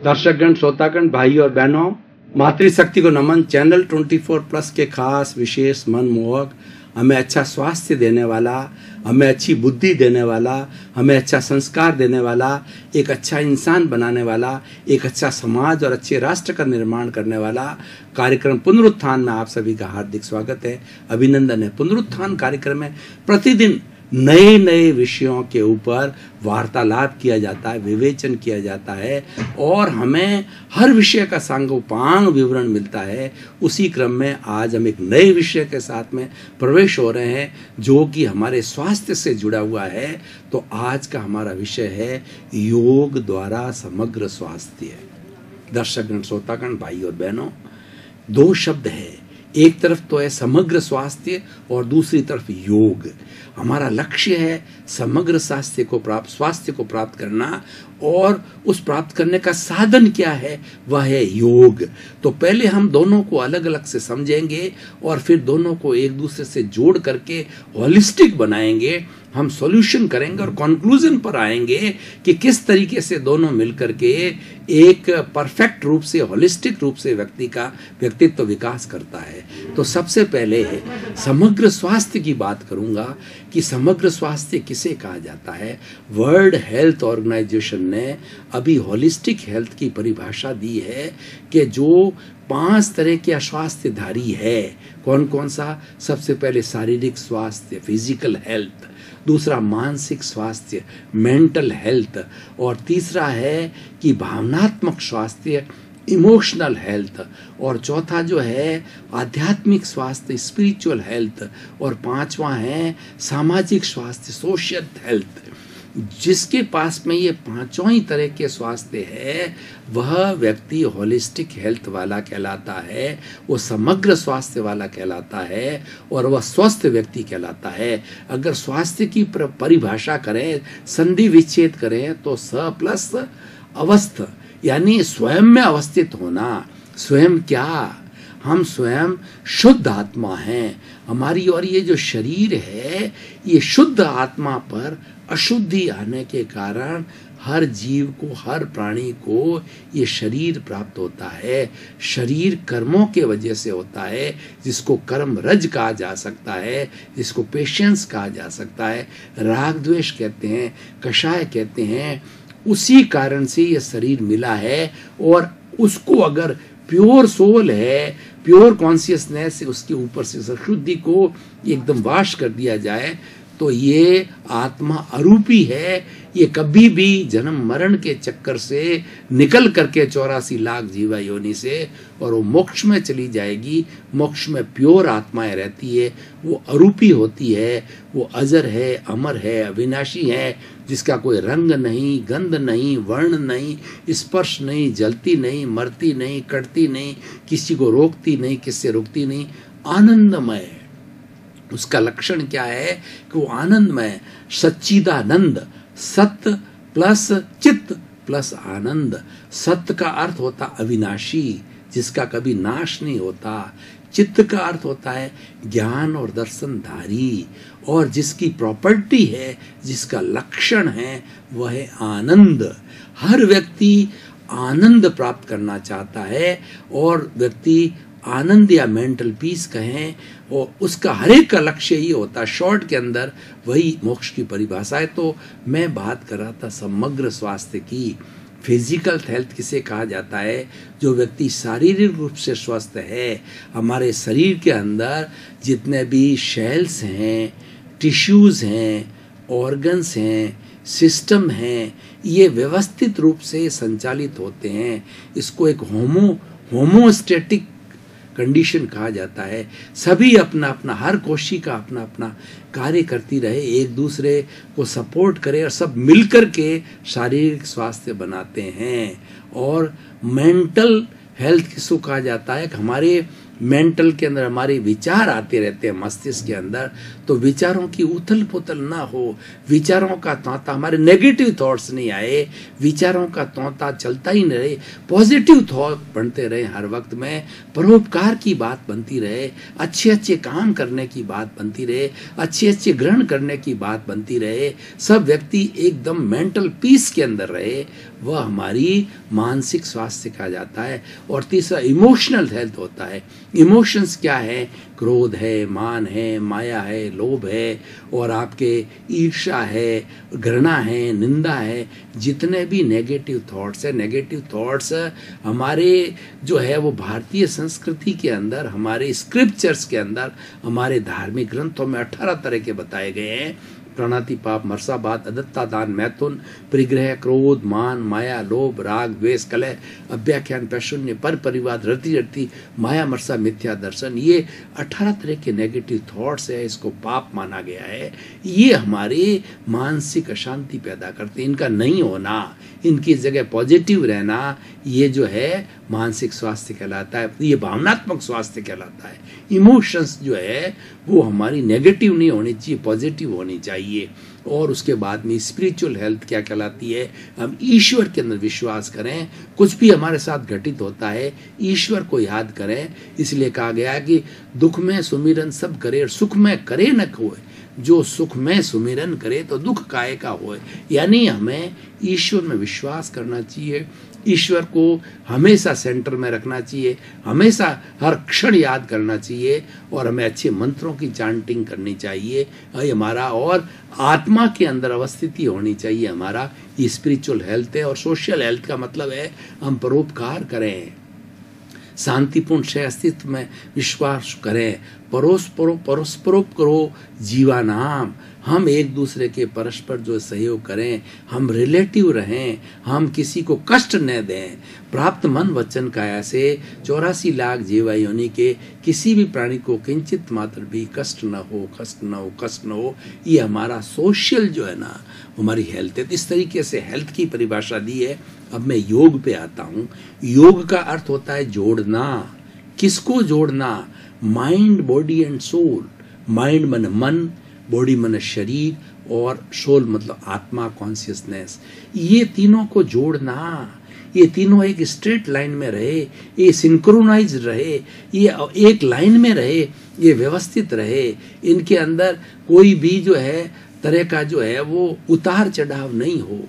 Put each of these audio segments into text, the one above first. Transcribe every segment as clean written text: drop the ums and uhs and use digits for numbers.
दर्शकगण, श्रोतागण, भाई और बहनों, मातृशक्ति को नमन। चैनल 24+ के खास विशेष मनमोहक, हमें अच्छा स्वास्थ्य देने वाला, हमें अच्छी बुद्धि देने वाला, हमें अच्छा संस्कार देने वाला, एक अच्छा इंसान बनाने वाला, एक अच्छा समाज और अच्छे राष्ट्र का निर्माण करने वाला कार्यक्रम पुनरुत्थान में आप सभी का हार्दिक स्वागत है, अभिनंदन है। पुनरुत्थान कार्यक्रम में प्रतिदिन नए नए विषयों के ऊपर वार्तालाप किया जाता है, विवेचन किया जाता है और हमें हर विषय का सांगोपांग विवरण मिलता है। उसी क्रम में आज हम एक नए विषय के साथ में प्रवेश हो रहे हैं जो कि हमारे स्वास्थ्य से जुड़ा हुआ है। तो आज का हमारा विषय है योग द्वारा समग्र स्वास्थ्य। दर्शकगण, श्रोतागण, भाई और बहनों, दो शब्द है, एक तरफ तो है समग्र स्वास्थ्य और दूसरी तरफ योग। हमारा लक्ष्य है समग्र स्वास्थ्य को प्राप्त करना, और उस प्राप्त करने का साधन क्या है, वह है योग। तो पहले हम दोनों को अलग अलग से समझेंगे और फिर दोनों को एक दूसरे से जोड़ करके होलिस्टिक बनाएंगे। हम सॉल्यूशन करेंगे और कंक्लूजन पर आएंगे कि किस तरीके से दोनों मिलकर के एक परफेक्ट रूप से, होलिस्टिक रूप से व्यक्ति का व्यक्तित्व विकास करता है। तो सबसे पहले समग्र स्वास्थ्य की बात करूंगा कि समग्र स्वास्थ्य किसे कहा जाता है। वर्ल्ड हेल्थ ऑर्गेनाइजेशन ने अभी होलिस्टिक हेल्थ की परिभाषा दी है कि जो 5 तरह के स्वास्थ्यधारी है। कौन कौन सा? सबसे पहले शारीरिक स्वास्थ्य, फिजिकल हेल्थ, दूसरा मानसिक स्वास्थ्य, मेंटल हेल्थ, और तीसरा है कि भावनात्मक स्वास्थ्य, इमोशनल हेल्थ, और चौथा जो है आध्यात्मिक स्वास्थ्य, स्पिरिचुअल हेल्थ, और पांचवा है सामाजिक स्वास्थ्य, सोशल हेल्थ। जिसके पास में ये पांचों ही तरह के स्वास्थ्य है वह व्यक्ति होलिस्टिक हेल्थ वाला कहलाता है, वो समग्र स्वास्थ्य वाला कहलाता है और वह स्वस्थ व्यक्ति कहलाता है। अगर स्वास्थ्य की परिभाषा करें, संधि विच्छेद करें, तो स प्लस अवस्थ यानी स्वयं में अवस्थित होना। स्वयं क्या? हम स्वयं शुद्ध आत्मा हैं हमारी, और ये जो शरीर है ये शुद्ध आत्मा पर अशुद्धि आने के कारण हर जीव को, हर प्राणी को ये शरीर प्राप्त होता है। शरीर कर्मों के वजह से होता है, जिसको कर्म रज कहा जा सकता है, जिसको पेशेंस कहा जा सकता है, राग द्वेष कहते हैं, कषाय कहते हैं। उसी कारण से ये शरीर मिला है, और उसको अगर प्योर सोल है, प्योर कॉन्शियसनेस, उसके ऊपर से शुद्धि को एकदम वाश कर दिया जाए तो ये आत्मा अरूपी है। ये कभी भी जन्म मरण के चक्कर से निकल करके 84 लाख जीवा योनि से और वो मोक्ष में चली जाएगी। मोक्ष में प्योर आत्माएं रहती है, वो अरूपी होती है, वो अजर है, अमर है, अविनाशी है, जिसका कोई रंग नहीं, गंध नहीं, वर्ण नहीं, स्पर्श नहीं, जलती नहीं, मरती नहीं, कटती नहीं, किसी को रोकती नहीं, किससे रुकती नहीं, आनंदमय। उसका लक्षण क्या है कि वो आनंदमय, सच्चिदानंद, सत्य प्लस चित्त प्लस आनंद। सत्य का अर्थ होता अविनाशी, जिसका कभी नाश नहीं होता। चित्त का अर्थ होता है ज्ञान और दर्शनधारी, और जिसकी प्रॉपर्टी है, जिसका लक्षण है, वह है आनंद। हर व्यक्ति आनंद प्राप्त करना चाहता है, और व्यक्ति आनंद या मेंटल पीस कहें, और उसका हर एक का लक्ष्य ही होता है। शॉर्ट के अंदर वही मोक्ष की परिभाषा है। तो मैं बात कर रहा था समग्र स्वास्थ्य की। फिजिकल हेल्थ किसे कहा जाता है? जो व्यक्ति शारीरिक रूप से स्वस्थ है। हमारे शरीर के अंदर जितने भी सेल्स हैं, टिश्यूज हैं, ऑर्गन्स हैं, सिस्टम हैं, ये व्यवस्थित रूप से संचालित होते हैं। इसको एक होमोस्टेटिक कंडीशन कहा जाता है। सभी अपना अपना, हर कोशिका अपना अपना कार्य करती रहे, एक दूसरे को सपोर्ट करे, और सब मिलकर के शारीरिक स्वास्थ्य बनाते हैं। और मेंटल हेल्थ किसको कहा जाता है? कि हमारे मेंटल के अंदर हमारे विचार आते रहते हैं मस्तिष्क के अंदर, तो विचारों की उथल पुथल ना हो, विचारों का तौता, हमारे नेगेटिव थॉट्स नहीं आए, विचारों का तौता चलता ही नहीं रहे, पॉजिटिव थॉट बनते रहे, हर वक्त में परोपकार की बात बनती रहे, अच्छे अच्छे काम करने की बात बनती रहे, अच्छे अच्छे ग्रहण करने की बात बनती रहे, सब व्यक्ति एकदम मेंटल पीस के अंदर रहे, वह हमारी मानसिक स्वास्थ्य कहा जाता है। और तीसरा इमोशनल हेल्थ होता है। इमोशंस क्या है? क्रोध है, मान है, माया है, लोभ है, और आपके ईर्ष्या है, घृणा है, निंदा है, जितने भी नेगेटिव थॉट्स है, नेगेटिव थॉट्स हमारे जो है वो भारतीय संस्कृति के अंदर, हमारे स्क्रिप्चर्स के अंदर, हमारे धार्मिक ग्रंथों में 18 तरह के बताए गए हैं। प्रणति, पाप, मरसाबाद, अदत्ता, दान, मैथुन, परिग्रह, क्रोध, मान, माया, लोभ, राग, द्वेष, कलह, अभ्याख्यान, पैशून्य, पर परिवाद, रति रति, माया, मरसा, मिथ्या दर्शन, ये 18 तरह के नेगेटिव थॉट्स है, इसको पाप माना गया है। ये हमारे मानसिक अशांति पैदा करते हैं। इनका नहीं होना, इनकी जगह पॉजिटिव रहना, ये जो है मानसिक स्वास्थ्य कहलाता है, ये भावनात्मक स्वास्थ्य कहलाता है। इमोशंस जो है वो हमारी नेगेटिव नहीं होनी चाहिए, पॉजिटिव होनी चाहिए। और उसके बाद में स्पिरिचुअल हेल्थ क्या कहलाती है? हम ईश्वर के अंदर विश्वास करें, कुछ भी हमारे साथ घटित होता है ईश्वर को याद करें। इसलिए कहा गया है कि दुख में सुमिरन सब करे और सुख में करे न खोए, जो सुख में सुमिरन करे तो दुख काहे का होए। यानी हमें ईश्वर में विश्वास करना चाहिए, ईश्वर को हमेशा सेंटर में रखना चाहिए, हमेशा हर क्षण याद करना चाहिए, और हमें अच्छे मंत्रों की चांटिंग करनी चाहिए। ये हमारा और आत्मा के अंदर अवस्थिति होनी चाहिए। हमारा ये स्पिरिचुअल हेल्थ है। और सोशल हेल्थ का मतलब है हम परोपकार करें, शांतिपूर्ण से अस्तित्व में विश्वास करें, परस्परोप करो जीवानाम, हम एक दूसरे के परस्पर जो सहयोग करें, हम रिलेटिव रहें, हम किसी को कष्ट न दें। प्राप्त मन वचन काया से 84 लाख जीवा योनि के किसी भी प्राणी को किंचित मात्र भी कष्ट न हो, कष्ट न हो, कष्ट न हो। ये हमारा सोशल जो है ना हमारी हेल्थ है। तो इस तरीके से हेल्थ की परिभाषा दी है। अब मैं योग पे आता हूँ। योग का अर्थ होता है जोड़ना। किसको जोड़ना? Mind, body and soul. Mind मन मन, बॉडी मन शरीर, और सोल मतलब आत्मा, कॉन्शियसनेस। ये तीनों को जोड़ना, ये तीनों एक स्ट्रेट लाइन में रहे, ये सिंक्रोनाइज रहे, ये एक लाइन में रहे, ये व्यवस्थित रहे। इनके अंदर कोई भी जो है तरह का जो है वो उतार चढ़ाव नहीं हो।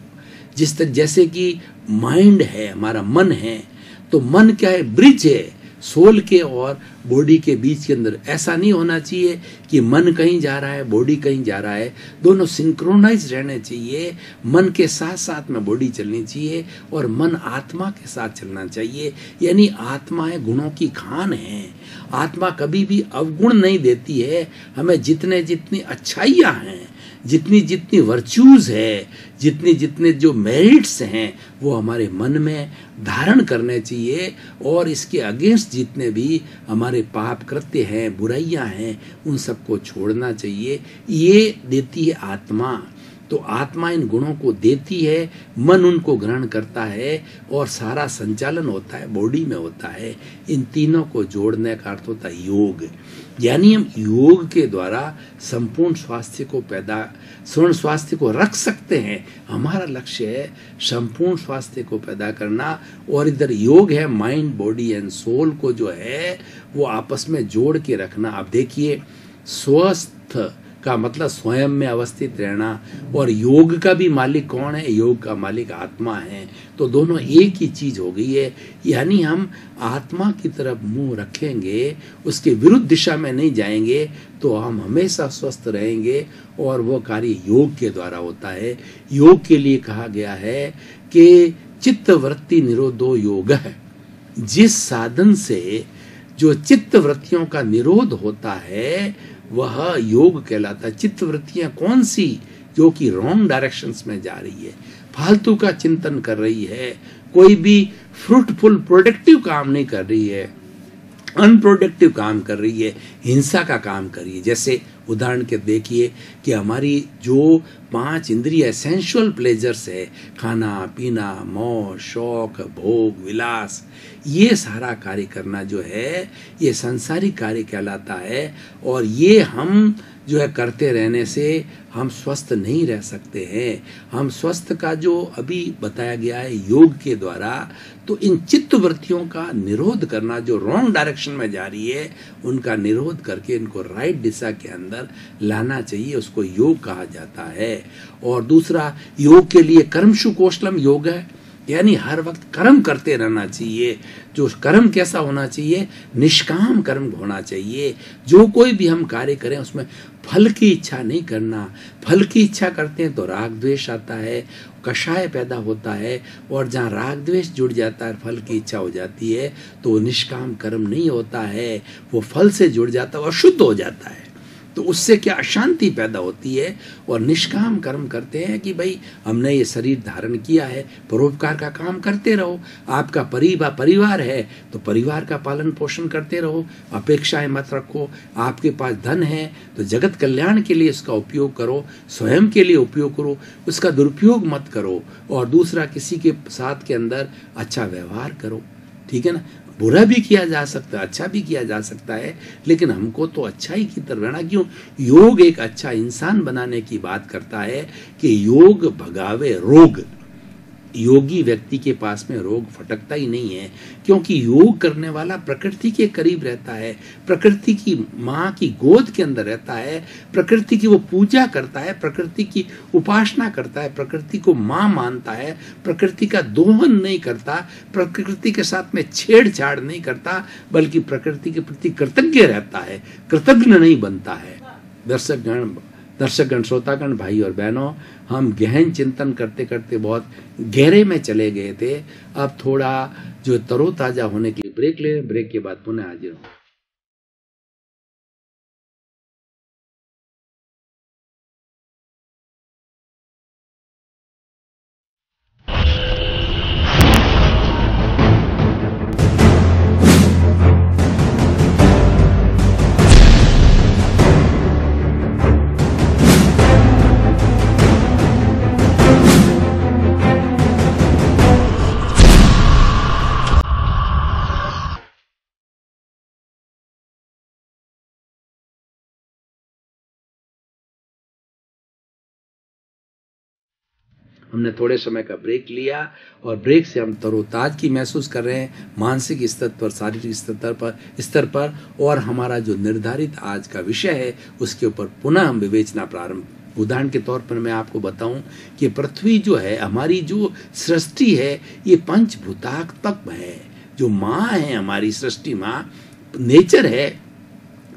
जिस तरह जैसे कि माइंड है, हमारा मन है, तो मन क्या है? ब्रिज है सोल के और बॉडी के बीच के अंदर। ऐसा नहीं होना चाहिए कि मन कहीं जा रहा है, बॉडी कहीं जा रहा है। दोनों सिंक्रोनाइज रहने चाहिए। मन के साथ साथ में बॉडी चलनी चाहिए और मन आत्मा के साथ चलना चाहिए। यानी आत्मा है, गुणों की खान है। आत्मा कभी भी अवगुण नहीं देती है। हमें जितने जितनी अच्छाइयाँ हैं, जितनी जितनी वर्च्यूज है, जितने जितने जो मेरिट्स हैं, वो हमारे मन में धारण करने चाहिए। और इसके अगेंस्ट जितने भी हमारे पाप कृत्य हैं, बुराइयां हैं, उन सबको छोड़ना चाहिए। ये देती है आत्मा। तो आत्मा इन गुणों को देती है, मन उनको ग्रहण करता है, और सारा संचालन होता है बॉडी में होता है। इन तीनों को जोड़ने का अर्थ होता है योग। यानी हम योग के द्वारा संपूर्ण स्वास्थ्य को स्वर्ण स्वास्थ्य को रख सकते हैं। हमारा लक्ष्य है संपूर्ण स्वास्थ्य को पैदा करना। और इधर योग है माइंड, बॉडी एंड सोल को जो है वो आपस में जोड़ के रखना। अब देखिए, स्वस्थ का मतलब स्वयं में अवस्थित रहना, और योग का भी मालिक कौन है? योग का मालिक आत्मा है। तो दोनों एक ही चीज हो गई है। यानी हम आत्मा की तरफ मुंह रखेंगे, उसके विरुद्ध दिशा में नहीं जाएंगे, तो हम हमेशा स्वस्थ रहेंगे। और वो कार्य योग के द्वारा होता है। योग के लिए कहा गया है कि चित्त वृत्ति निरोधो योग है। जिस साधन से जो चित्त वृत्तियों का निरोध होता है वह योग कहलाता है। चित्त वृत्तियां कौन सी? जो कि रॉन्ग डायरेक्शंस में जा रही है, फालतू का चिंतन कर रही है, कोई भी फ्रूटफुल प्रोडक्टिव काम नहीं कर रही है, अनप्रोडक्टिव काम कर रही है, हिंसा का काम कर रही है। जैसे उदाहरण के देखिए कि हमारी जो 5 इंद्रिय सेंसुअल प्लेजर्स है, खाना पीना, मौज शौक भोग विलास, ये सारा कार्य करना जो है ये संसारिक कार्य कहलाता है। और ये हम जो है करते रहने से हम स्वस्थ नहीं रह सकते हैं। हम स्वस्थ का जो अभी बताया गया है योग के द्वारा, तो इन चित्त वृत्तियों का निरोध करना जो रॉन्ग डायरेक्शन में जा रही है, उनका निरोध करके इनको राइट दिशा के अंदर लाना चाहिए, उसको योग कहा जाता है। और दूसरा, योग के लिए कर्मशु कौशलम योग है, यानी हर वक्त कर्म करते रहना चाहिए। जो कर्म कैसा होना चाहिए? निष्काम कर्म होना चाहिए। जो कोई भी हम कार्य करें उसमें फल की इच्छा नहीं करना। फल की इच्छा करते हैं तो राग द्वेष आता है, कषाय पैदा होता है, और जहाँ राग द्वेष जुड़ जाता है, फल की इच्छा हो जाती है, तो वो निष्काम कर्म नहीं होता है, वो फल से जुड़ जाता है, अशुद्ध हो जाता है। तो उससे क्या अशांति पैदा होती है। और निष्काम कर्म करते हैं कि भाई हमने ये शरीर धारण किया है, परोपकार का काम करते रहो। आपका परिवार है तो परिवार का पालन पोषण करते रहो, अपेक्षाएं मत रखो। आपके पास धन है तो जगत कल्याण के लिए इसका उपयोग करो, स्वयं के लिए उपयोग करो, उसका दुरुपयोग मत करो। और दूसरा, किसी के साथ के अंदर अच्छा व्यवहार करो, ठीक है ना। बुरा भी किया जा सकता है, अच्छा भी किया जा सकता है, लेकिन हमको तो अच्छा ही की तरफ रहना। क्यों? योग एक अच्छा इंसान बनाने की बात करता है कि योग भगावे रोग। योगी व्यक्ति के पास में रोग फटकता ही नहीं है, क्योंकि योग करने वाला प्रकृति के करीब रहता है, प्रकृति की माँ की गोद के अंदर रहता है, प्रकृति की वो पूजा करता है, प्रकृति की उपासना करता है, प्रकृति को माँ मानता है, प्रकृति का दोहन नहीं करता, प्रकृति के साथ में छेड़छाड़ नहीं करता, बल्कि प्रकृति के प्रति कृतज्ञ रहता है, कृतज्ञ नहीं बनता है। दर्शकगण, श्रोतागण, भाई और बहनों, हम गहन चिंतन करते करते बहुत गहरे में चले गए थे। अब थोड़ा जो तरोताजा होने के लिए ब्रेक ले, ब्रेक के बाद पुनः हाजिर हूं। हमने थोड़े समय का ब्रेक लिया और ब्रेक से हम तरोताजगी महसूस कर रहे हैं, मानसिक स्तर पर, शारीरिक स्तर पर। और हमारा जो निर्धारित आज का विषय है उसके ऊपर पुनः हम विवेचना प्रारंभ। उदाहरण के तौर पर मैं आपको बताऊं कि पृथ्वी जो है, हमारी जो सृष्टि है, ये पंचभूतात्मक है। जो माँ है, हमारी सृष्टि माँ, नेचर है,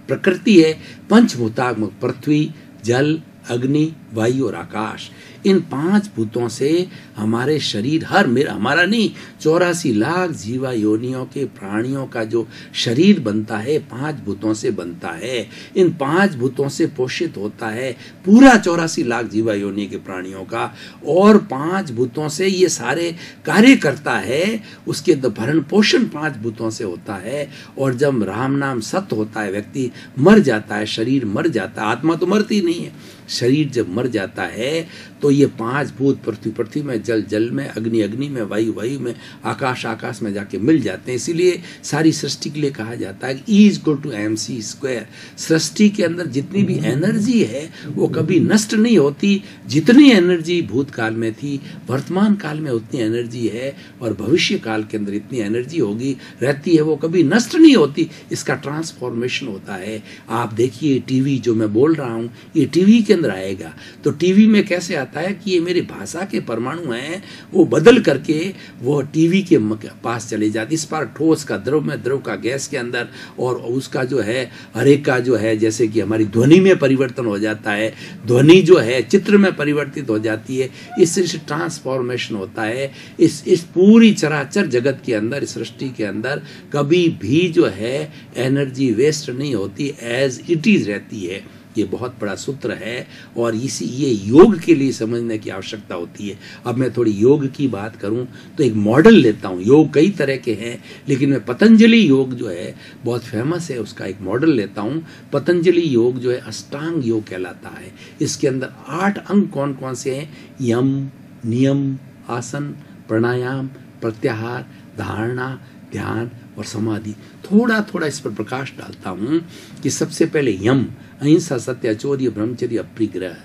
प्रकृति है पंचभूतात्मक। पृथ्वी, जल, अग्नि, वायु और आकाश, इन 5 भूतों से हमारे शरीर, हमारा नहीं, 84 लाख जीवा योनियों के प्राणियों का जो शरीर बनता है 5 भूतों से बनता है। इन 5 भूतों से पोषित होता है पूरा 84 लाख जीवा योनि के प्राणियों का, और 5 भूतों से ये सारे कार्य करता है। उसके भरण पोषण 5 भूतों से होता है। और जब राम नाम सत्य होता है, व्यक्ति मर जाता है, शरीर मर जाता है, आत्मा तो मरती नहीं है, शरीर जब मर जाता है तो ये 5 भूत, पृथ्वी में, जल में, अग्नि में, वायु में, आकाश में जाके मिल जाते हैं। इसीलिए सारी सृष्टि के लिए कहा जाता है E = mc²। सृष्टि के अंदर जितनी भी एनर्जी है वो कभी नष्ट नहीं होती। जितनी एनर्जी भूतकाल में थी, वर्तमान काल में उतनी एनर्जी है, और भविष्य काल के अंदर इतनी एनर्जी होगी, रहती है, वो कभी नष्ट नहीं होती। इसका ट्रांसफॉर्मेशन होता है। आप देखिए टीवी, जो मैं बोल रहा हूँ, ये टीवी के अंदर आएगा। तो टीवी में कैसे आता है कि ये मेरी भाषा के परमाणु हैं, वो बदल करके वो टीवी के पास चले जाती। इस पर ठोस का द्रव में, द्रव का गैस के अंदर, और उसका जो है हर एक का जो है, जैसे कि हमारी ध्वनि में परिवर्तन हो जाता है, ध्वनि जो है चित्र में परिवर्तित हो जाती है। इससे ट्रांसफॉर्मेशन होता है। इस पूरी चराचर जगत के अंदर, सृष्टि के अंदर कभी भी जो है एनर्जी वेस्ट नहीं होती, एज इट इज रहती है। ये बहुत बड़ा सूत्र है और ये योग के लिए समझने की आवश्यकता होती है। अब मैं थोड़ी योग की बात करूं तो एक मॉडल लेता हूं। योग कई तरह के हैं, लेकिन मैं पतंजलि योग जो है बहुत फेमस है, उसका एक मॉडल लेता हूं। पतंजलि योग जो है अष्टांग योग कहलाता है। इसके अंदर 8 अंग कौन कौन से हैं? यम, नियम, आसन, प्राणायाम, प्रत्याहार, धारणा, ध्यान और समाधि। थोड़ा थोड़ा इस पर प्रकाश डालता हूं कि सबसे पहले यम, अहिंसा, सत्य, अचौर्य, ब्रह्मचर्य, अपरिग्रह।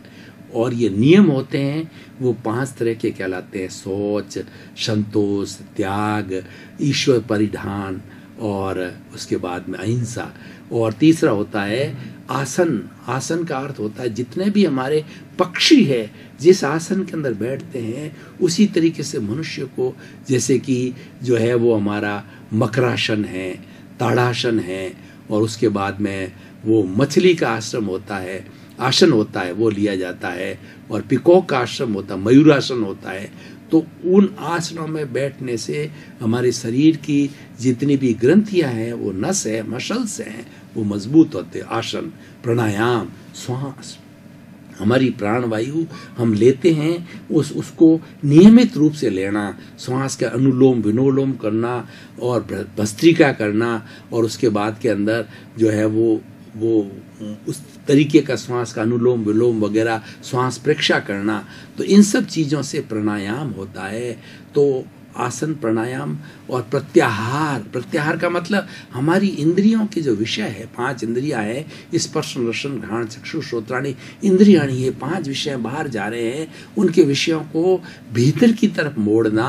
और ये नियम होते हैं वो 5 तरह के कहलाते हैं: शौच, संतोष, त्याग, ईश्वर परिधान और उसके बाद में अहिंसा। और तीसरा होता है आसन। आसन का अर्थ होता है जितने भी हमारे पक्षी है जिस आसन के अंदर बैठते हैं उसी तरीके से मनुष्य को, जैसे कि जो है वो हमारा मकरासन है, ताड़ासन है, और उसके बाद में वो मछली का आसन होता है वो लिया जाता है, और पिकॉक का आश्रम होता है, मयूरासन होता है। तो उन आसनों में बैठने से हमारे शरीर की जितनी भी ग्रंथियां हैं, वो नस है, मसल्स हैं, वो मजबूत होते हैं। आसन, प्राणायाम, श्वास, हमारी प्राणवायु हम लेते हैं उसको नियमित रूप से लेना, श्वास का अनुलोम विलोम करना और भस्त्रिका करना, और उसके बाद के अंदर जो है वो उस तरीके का श्वास का अनुलोम विलोम वगैरह श्वास प्रेक्षा करना। तो इन सब चीज़ों से प्राणायाम होता है। तो आसन, प्राणायाम और प्रत्याहार। प्रत्याहार का मतलब हमारी इंद्रियों के जो विषय है, 5 इंद्रियां हैं, स्पर्श, रसन, घ्राण, चक्षु, श्रोत्राणि, इंद्रियाणि, ये 5 विषय बाहर जा रहे हैं, उनके विषयों को भीतर की तरफ मोड़ना।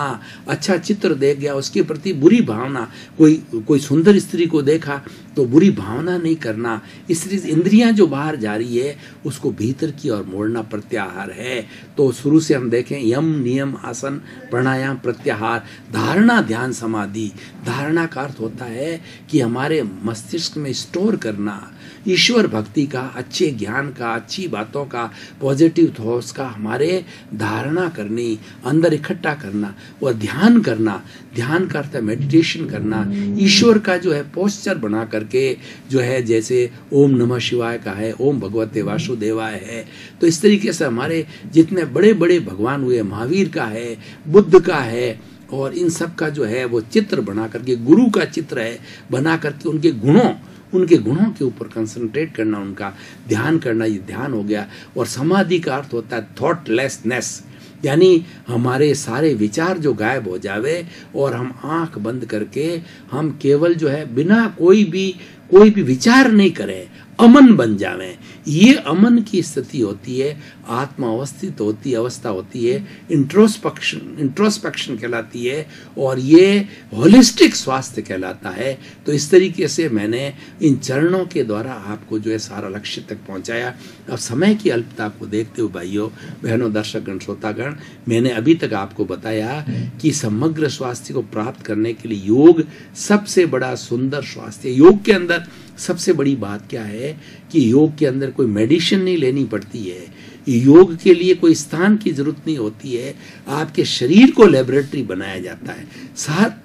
अच्छा चित्र देख गया, उसके प्रति बुरी भावना, कोई सुंदर स्त्री को देखा तो बुरी भावना नहीं करना। इसलिए इंद्रियां जो बाहर जा रही है उसको भीतर की ओर मोड़ना प्रत्याहार है। तो शुरू से हम देखें यम, नियम, आसन, प्राणायाम, प्रत्याहार, धारणा, ध्यान, समाधि। धारणा का अर्थ होता है कि हमारे मस्तिष्क में स्टोर करना ईश्वर भक्ति का, अच्छे ज्ञान का, अच्छी बातों का, पॉजिटिव थॉट्स का हमारे धारणा करनी, अंदर इकट्ठा करना और ध्यान करना। ध्यान का अर्थ है मेडिटेशन करना, ईश्वर का जो है पोस्चर बना करके जो है, जैसे ओम नमः शिवाय का है, ओम भगवते वासुदेवाय है। तो इस तरीके से हमारे जितने बड़े बड़े भगवान हुए, महावीर का है, बुद्ध का है, और इन सब का जो है वो चित्र बना करके, गुरु का चित्र है बना करके, उनके गुणों के ऊपर कंसंट्रेट करना, उनका ध्यान करना, ये ध्यान हो गया। और समाधि का अर्थ होता है थॉटलेसनेस, यानी हमारे सारे विचार जो गायब हो जावे और हम आंख बंद करके हम केवल जो है बिना कोई भी विचार नहीं करें, अमन बन जावें। ये अमन की स्थिति होती है, आत्मा अवस्थित होती अवस्था होती है, इंट्रोस्पेक्शन कहलाती है, और ये होलिस्टिक स्वास्थ्य कहलाता है। तो इस तरीके से मैंने इन चरणों के द्वारा आपको जो है सारा लक्ष्य तक पहुंचाया। अब समय की अल्पता को देखते हुए भाइयों बहनों, दर्शकगण, श्रोतागण, मैंने अभी तक आपको बताया कि समग्र स्वास्थ्य को प्राप्त करने के लिए योग सबसे बड़ा सुंदर स्वास्थ्य। योग के अंदर सबसे बड़ी बात क्या है कि योग के अंदर कोई मेडिसिन नहीं लेनी पड़ती है, योग के लिए कोई स्थान की जरूरत नहीं होती है, आपके शरीर को लेबोरेटरी बनाया जाता है।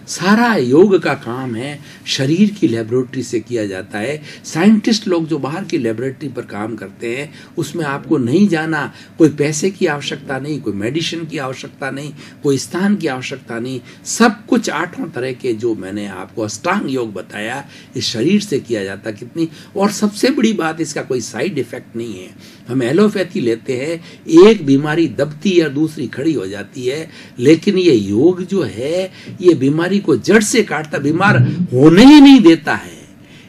सारा योग का काम है शरीर की लेबोरेटरी से किया जाता है। साइंटिस्ट लोग जो बाहर की लेबोरेटरी पर काम करते हैं उसमें आपको नहीं जाना, कोई पैसे की आवश्यकता नहीं, कोई मेडिसिन की आवश्यकता नहीं, कोई स्थान की आवश्यकता नहीं। सब कुछ 8 तरह के जो मैंने आपको अष्टांग योग बताया इस शरीर से किया जाता कितनी। और सबसे बड़ी बात, इसका कोई साइड इफेक्ट नहीं है। हम एलोपैथी लेते हैं, एक बीमारी दबती है दूसरी खड़ी हो जाती है, लेकिन ये योग जो है ये बीमारी को जड़ से काटता, बीमार होने ही नहीं देता है।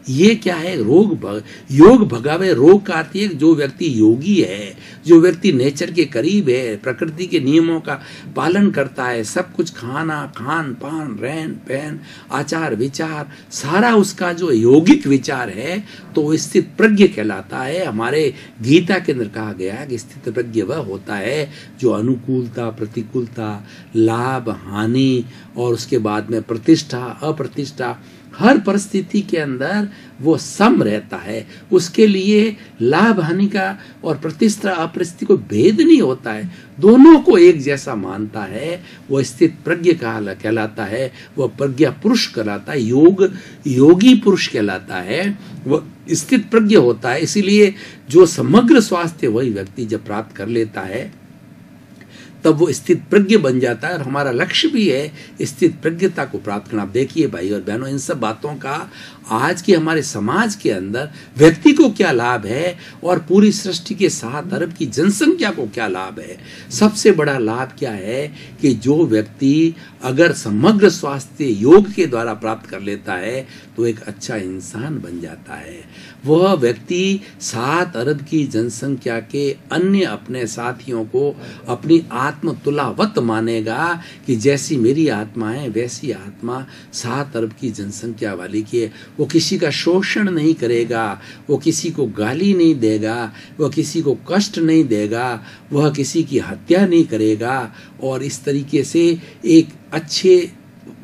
ये क्या है? योग भगावे रोग का अर्थ है जो व्यक्ति योगी है, जो व्यक्ति नेचर के करीब है, प्रकृति के नियमों का पालन करता है, सब कुछ खाना, खान पान, रहन पहन, आचार विचार, सारा उसका जो यौगिक विचार है तो स्थित प्रज्ञ कहलाता है। हमारे गीता के अंदर कहा गया है कि स्थित प्रज्ञ वह होता है जो अनुकूलता, प्रतिकूलता, लाभ, हानि और उसके बाद में प्रतिष्ठा, अप्रतिष्ठा, हर परिस्थिति के अंदर वो सम रहता है। उसके लिए लाभ हानि का और प्रतिष्ठा अपरिस्थिति को भेद नहीं होता है, दोनों को एक जैसा मानता है। वो स्थित प्रज्ञ कहलाता है, वो प्रज्ञा पुरुष कहलाता है, योगी पुरुष कहलाता है, वो स्थित प्रज्ञ होता है। इसीलिए जो समग्र स्वास्थ्य वही व्यक्ति जब प्राप्त कर लेता है तब वो स्थित प्रज्ञ बन जाता है। और हमारा लक्ष्य भी है स्थित प्रज्ञता को प्राप्त करना। आप देखिए भाई और बहनों, इन सब बातों का आज के हमारे समाज के अंदर व्यक्ति को क्या लाभ है और पूरी सृष्टि के 7 अरब की जनसंख्या को क्या लाभ है। सबसे बड़ा लाभ क्या है कि जो व्यक्ति अगर समग्र स्वास्थ्य योग के द्वारा प्राप्त कर लेता है तो एक अच्छा इंसान बन जाता है। वह व्यक्ति 7 अरब की जनसंख्या के अन्य अपने साथियों को अपनी आत्म तुलावत मानेगा कि जैसी मेरी आत्मा है वैसी आत्मा 7 अरब की जनसंख्या वाली की है। वो किसी का शोषण नहीं करेगा, वो किसी को गाली नहीं देगा, वह किसी को कष्ट नहीं देगा, वह किसी की हत्या नहीं करेगा और इस तरीके से एक अच्छे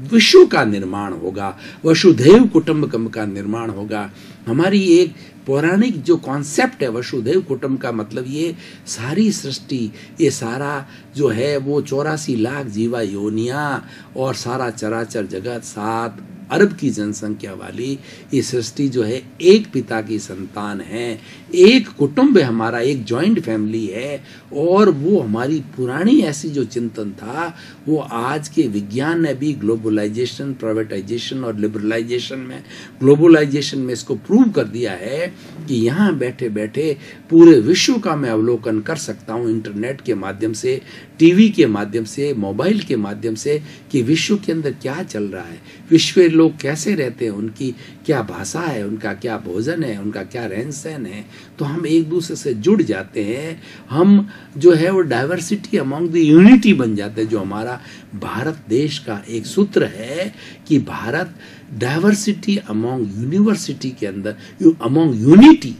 विश्व का निर्माण होगा, वसुधैव कुटुंबकम का निर्माण होगा। हमारी एक पौराणिक जो कॉन्सेप्ट है वसुधैव कुटुंब का मतलब ये सारी सृष्टि, ये सारा जो है वो 84 लाख जीवा योनियां और सारा चराचर जगत 7 अरब की जनसंख्या वाली ये सृष्टि जो है एक पिता की संतान है, एक कुटुंब है हमारा, एक जॉइंट फैमिली है। और वो हमारी पुरानी ऐसी जो चिंतन था वो आज के विज्ञान ने भी ग्लोबलाइजेशन, प्राइवेटाइजेशन और लिबरलाइजेशन में, ग्लोबलाइजेशन में इसको प्रूव कर दिया है कि यहाँ बैठे बैठे पूरे विश्व का मैं अवलोकन कर सकता हूँ इंटरनेट के माध्यम से, टीवी के माध्यम से, मोबाइल के माध्यम से कि विश्व के अंदर क्या चल रहा है, विश्व लोग कैसे रहते हैं, उनकी क्या भाषा है, उनका क्या भोजन है, उनका क्या रहन सहन है। तो हम एक दूसरे से जुड़ जाते हैं, हम जो है वो डाइवर्सिटी अमॉन्ग द यूनिटी बन जाते हैं। जो हमारा भारत देश का एक सूत्र है कि भारत डाइवर्सिटी अमॉन्ग यूनिवर्सिटी के अंदर, अमॉन्ग यूनिटी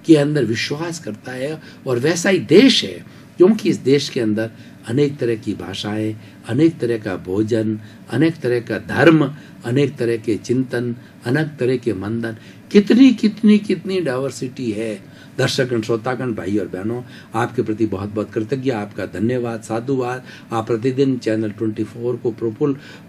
के अंदर विश्वास करता है और वैसा ही देश है क्योंकि इस देश के अंदर अनेक तरह की भाषाएं, अनेक तरह का भोजन, अनेक तरह का धर्म, अनेक तरह के चिंतन, अनेक तरह के मंथन, कितनी कितनी कितनी डाइवर्सिटी है। दर्शकगण, श्रोतागण, भाई और बहनों, आपके प्रति बहुत बहुत कृतज्ञ, आपका धन्यवाद, साधुवाद। आप प्रतिदिन चैनल 24 को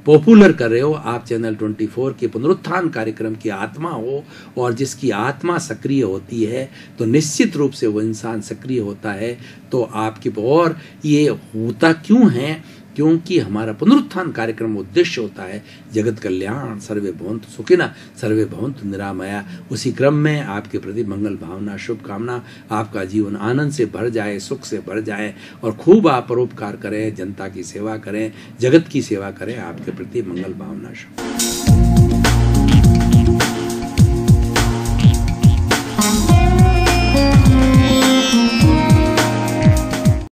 पॉपुलर कर रहे हो। आप चैनल 24 के पुनरुत्थान कार्यक्रम की आत्मा हो और जिसकी आत्मा सक्रिय होती है तो निश्चित रूप से वो इंसान सक्रिय होता है। तो आपकी और ये होता क्यों है? क्योंकि हमारा पुनरुत्थान कार्यक्रम उद्देश्य होता है जगत कल्याण, सर्वे भवन्तु सुखिनः, सर्वे भवन्तु निरामया। उसी क्रम में आपके प्रति मंगल भावना, शुभकामना, आपका जीवन आनंद से भर जाए, सुख से भर जाए और खूब आप परोपकार करें, जनता की सेवा करें, जगत की सेवा करें। आपके प्रति मंगल भावना, शुभ।